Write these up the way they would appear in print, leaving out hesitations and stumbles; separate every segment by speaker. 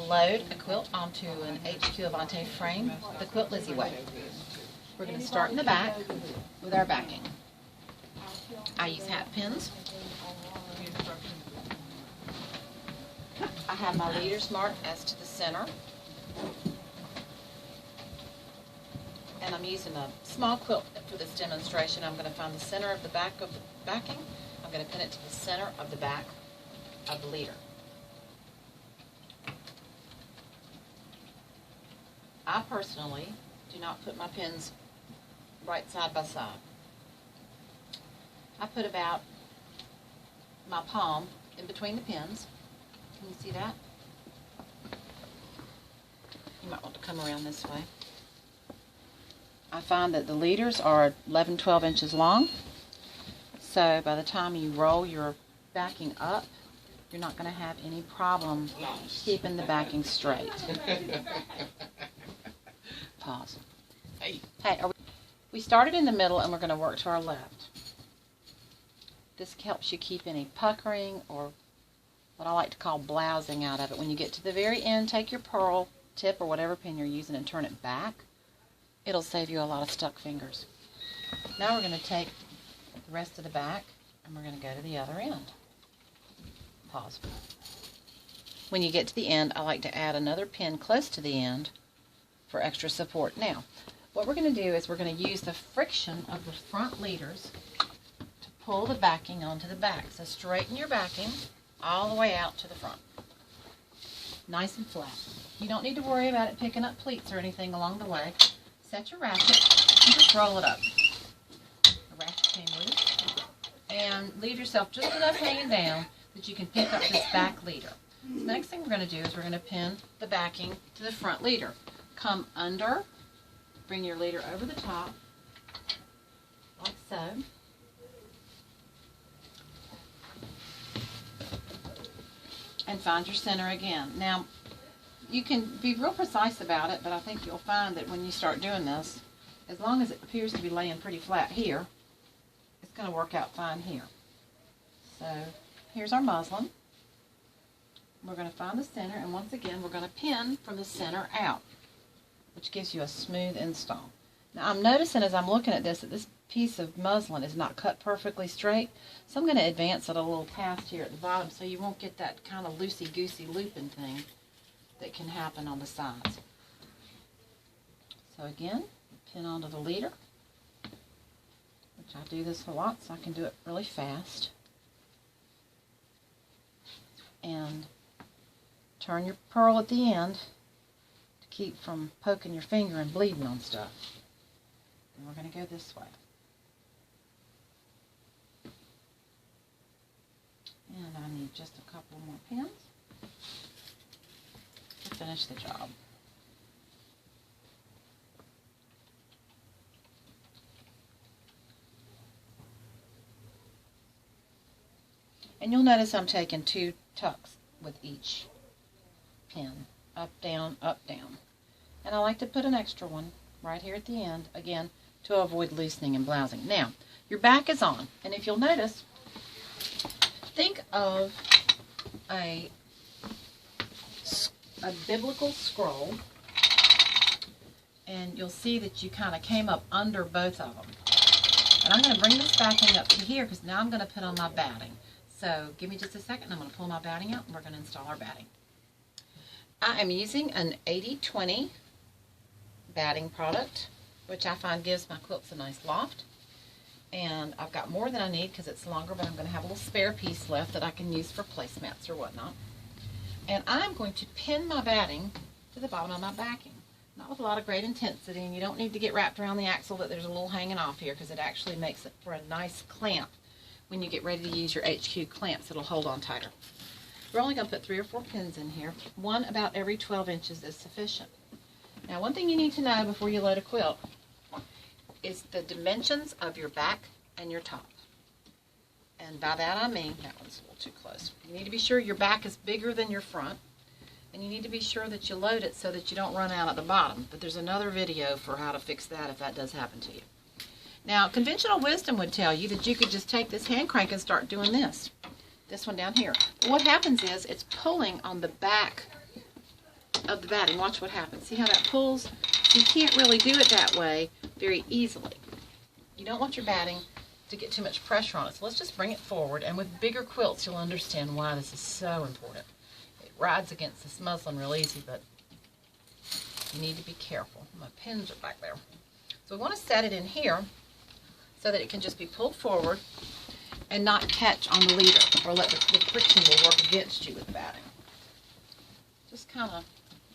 Speaker 1: load a quilt onto an HQ Avante frame the Quilt Lizzie way. We're going to start in the back with our backing. I use hat pins. I have my leaders marked as to the center. And I'm using a small quilt for this demonstration. I'm going to find the center of the back of the backing. I'm going to pin it to the center of the back of the leader. I personally do not put my pins right side by side. I put about my palm in between the pins. Can you see that? You might want to come around this way. I find that the leaders are 11-12 inches long, so by the time you roll your backing up, you're not going to have any problem keeping the backing straight. Pause. Hey, we started in the middle and we're going to work to our left. This helps you keep any puckering or what I like to call blousing out of it. When you get to the very end, take your pearl tip or whatever pin you're using and turn it back. It'll save you a lot of stuck fingers. Now we're going to take the rest of the back and we're going to go to the other end. Pause. When you get to the end, I like to add another pin close to the end for extra support. Now, what we're going to do is we're going to use the friction of the front leaders to pull the backing onto the back. So straighten your backing all the way out to the front. Nice and flat. You don't need to worry about it picking up pleats or anything along the way. Set your ratchet and just roll it up. The ratchet came loose. And leave yourself just enough hanging down that you can pick up this back leader. The next thing we're going to do is we're going to pin the backing to the front leader. Come under, bring your leader over the top, like so. And find your center again. Now, you can be real precise about it, but I think you'll find that when you start doing this, as long as it appears to be laying pretty flat here, it's going to work out fine here. So, here's our muslin. We're going to find the center, and once again, we're going to pin from the center out, which gives you a smooth install. Now, I'm noticing as I'm looking at this that this piece of muslin is not cut perfectly straight, so I'm going to advance it a little past here at the bottom so you won't get that kind of loosey-goosey looping thing that can happen on the sides. So again, pin onto the leader, which I do this a lot so I can do it really fast. And turn your pearl at the end to keep from poking your finger and bleeding on stuff. And we're going to go this way. And I need just a couple more pins to finish the job. And you'll notice I'm taking 2 tucks with each pin. Up, down, up, down. And I like to put an extra one right here at the end, again, to avoid loosening and blousing. Now, your back is on, and if you'll notice, think of a biblical scroll, and you'll see that you kind of came up under both of them. And I'm going to bring this backing up to here because now I'm going to put on my batting. So give me just a second, I'm going to pull my batting out and we're going to install our batting. I am using an 80-20 batting product, which I find gives my quilts a nice loft. And I've got more than I need because it's longer, but I'm going to have a little spare piece left that I can use for placemats or whatnot. And I'm going to pin my batting to the bottom of my backing. Not with a lot of great intensity, and you don't need to get wrapped around the axle that there's a little hanging off here because it actually makes it for a nice clamp. When you get ready to use your HQ clamps, it'll hold on tighter. We're only going to put 3 or 4 pins in here. One about every 12 inches is sufficient. Now, one thing you need to know before you load a quilt is the dimensions of your back and your top. And by that I mean, that one's a little too close. You need to be sure your back is bigger than your front. And you need to be sure that you load it so that you don't run out at the bottom. But there's another video for how to fix that if that does happen to you. Now, conventional wisdom would tell you that you could just take this hand crank and start doing this. This one down here. But what happens is it's pulling on the back of the batting. Watch what happens. See how that pulls? You can't really do it that way very easily. You don't want your batting to get too much pressure on it. So let's just bring it forward, and with bigger quilts you'll understand why this is so important. It rides against this muslin real easy, but you need to be careful. My pins are back there. So we want to set it in here so that it can just be pulled forward and not catch on the leader, or let the friction will work against you with the batting. Just kind of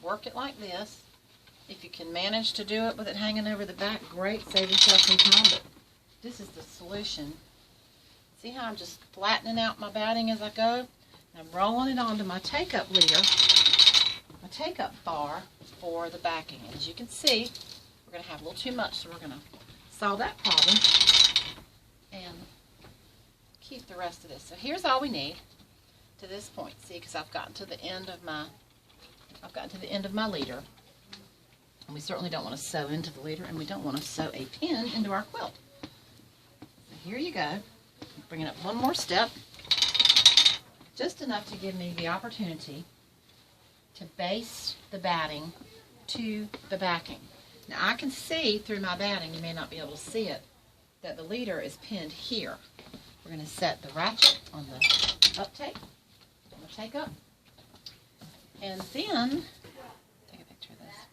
Speaker 1: work it like this. If you can manage to do it with it hanging over the back, great, save yourself some time, but this is the solution. See how I'm just flattening out my batting as I go? And I'm rolling it onto my take-up leader, my take-up bar for the backing. And as you can see, we're going to have a little too much, so we're going to solve that problem and keep the rest of this. So here's all we need to this point. See, because I've gotten to the end of my leader. And we certainly don't want to sew into the leader, and we don't want to sew a pin into our quilt. So here you go. Bring it up one more step, just enough to give me the opportunity to baste the batting to the backing. Now I can see through my batting, you may not be able to see it, that the leader is pinned here. We're going to set the ratchet on the uptake, on the take up, and then take a picture of this.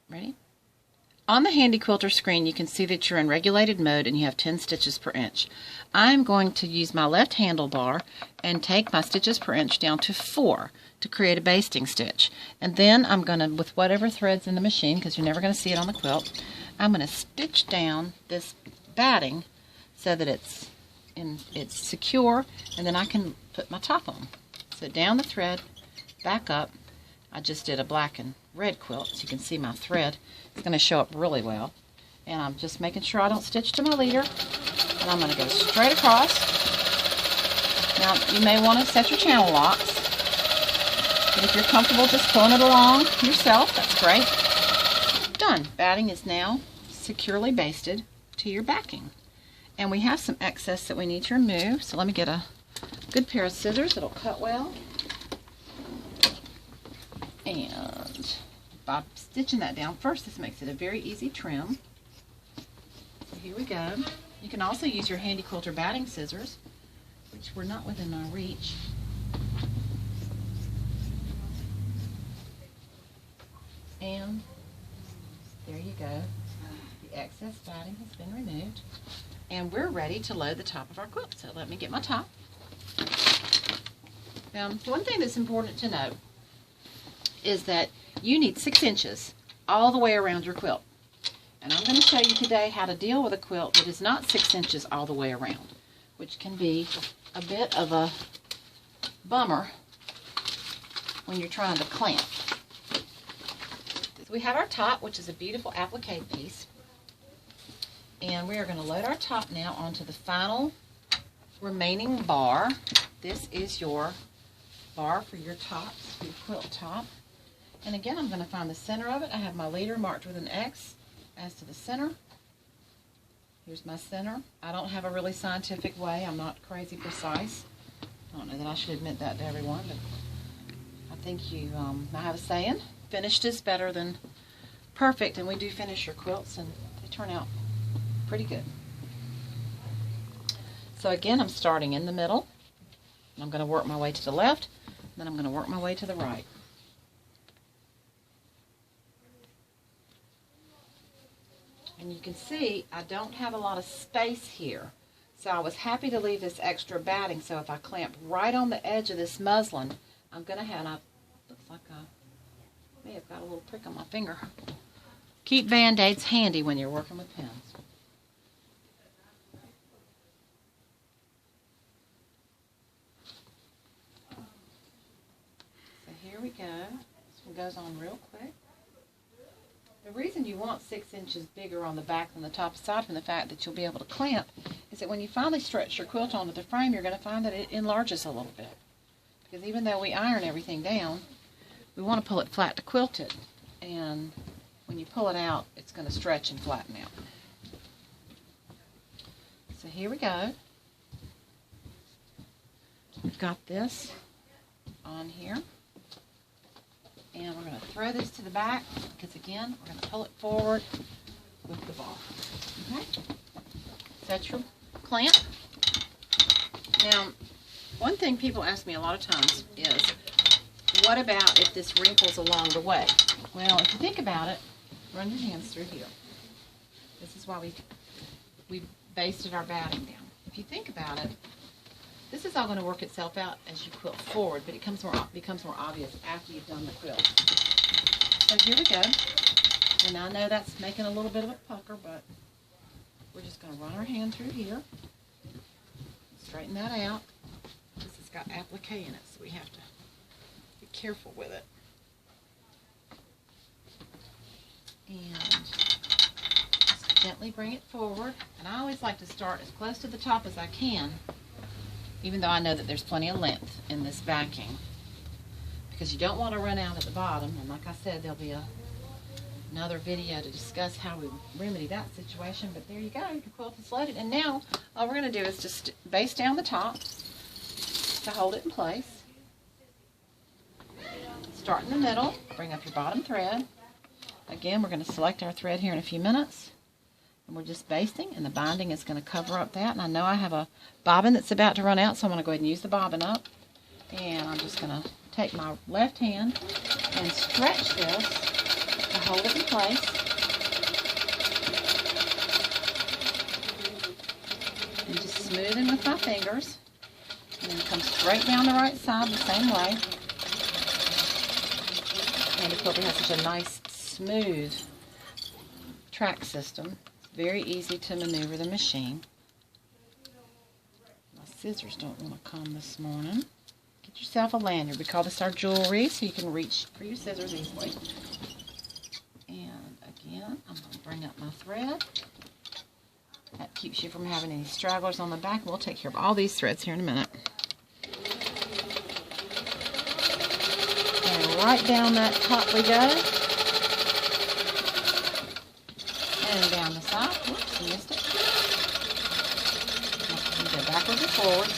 Speaker 1: Ready? On the Handiquilter screen, you can see that you're in regulated mode and you have 10 stitches per inch. I'm going to use my left handlebar and take my stitches per inch down to 4 to create a basting stitch. And then I'm going to, with whatever thread's in the machine, because you're never going to see it on the quilt, I'm going to stitch down this batting so that it's secure, and then I can put my top on. So down the thread, back up. I just did a black and red quilt, so you can see my thread. It's going to show up really well. And I'm just making sure I don't stitch to my leader. And I'm going to go straight across. Now, you may want to set your channel locks. But if you're comfortable just pulling it along yourself, that's great. Done. Batting is now securely basted to your backing. And we have some excess that we need to remove. So let me get a good pair of scissors that'll cut well. And by stitching that down first, this makes it a very easy trim. So here we go. You can also use your Handiquilter batting scissors, which were not within my reach. And there you go. The excess batting has been removed. And we're ready to load the top of our quilt. So let me get my top. Now, one thing that's important to note is that you need 6 inches all the way around your quilt. And I'm going to show you today how to deal with a quilt that is not 6 inches all the way around, which can be a bit of a bummer when you're trying to clamp. So we have our top, which is a beautiful applique piece. And we are going to load our top now onto the final remaining bar. This is your bar for your tops, your quilt top. And again, I'm going to find the center of it. I have my leader marked with an X as to the center. Here's my center. I don't have a really scientific way. I'm not crazy precise. I don't know that I should admit that to everyone, but I think you I have a saying, finished is better than perfect, and we do finish your quilts, and they turn out pretty good. So again, I'm starting in the middle, and I'm going to work my way to the left, and then I'm going to work my way to the right. And you can see I don't have a lot of space here. So I was happy to leave this extra batting, so if I clamp right on the edge of this muslin, I'm going to have, looks like I may have got a little prick on my finger. Keep Band-Aids handy when you're working with pins. So here we go. This one goes on real quick. The reason you want 6 inches bigger on the back than the top, aside from the fact that you'll be able to clamp, is that when you finally stretch your quilt onto the frame, you're going to find that it enlarges a little bit. Because even though we iron everything down, we want to pull it flat to quilt it. And when you pull it out, it's going to stretch and flatten out. So here we go. We've got this on here. throw this to the back because, again, we're going to pull it forward with the ball. Okay? Set your clamp. Now, one thing people ask me a lot of times is, what about if this wrinkles along the way? Well, if you think about it, run your hands through here. This is why we basted our batting down. If you think about it, this is all going to work itself out as you quilt forward, but it becomes more obvious after you've done the quilt. So here we go. And I know that's making a little bit of a pucker, but we're just going to run our hand through here. Straighten that out. This has got applique in it, so we have to be careful with it. And just gently bring it forward. And I always like to start as close to the top as I can, even though I know that there's plenty of length in this backing, because you don't want to run out at the bottom. And like I said, there'll be another video to discuss how we remedy that situation. But there you go, your quilt is loaded. And now all we're going to do is just baste down the top to hold it in place. Start in the middle, bring up your bottom thread. Again, we're going to select our thread here in a few minutes. And we're just basting, and the binding is going to cover up that. And I know I have a bobbin that's about to run out, so I'm going to go ahead and use the bobbin up. And I'm just going to take my left hand and stretch this to hold it in place. And just smoothing with my fingers. And then come straight down the right side the same way. Handiquilter has such a nice, smooth track system. Very easy to maneuver the machine. My scissors don't want to come this morning. Get yourself a lanyard. We call this our jewelry, so you can reach for your scissors easily. And again, I'm going to bring up my thread. That keeps you from having any stragglers on the back. We'll take care of all these threads here in a minute. And right down that top we go. And down the side. Whoops, I missed it. You go backwards and forwards,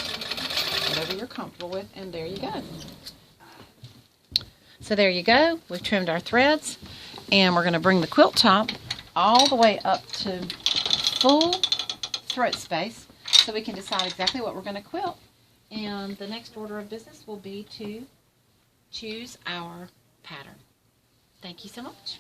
Speaker 1: whatever you're comfortable with, and there you go. So there you go. We've trimmed our threads, and we're going to bring the quilt top all the way up to full throat space so we can decide exactly what we're going to quilt. And the next order of business will be to choose our pattern. Thank you so much.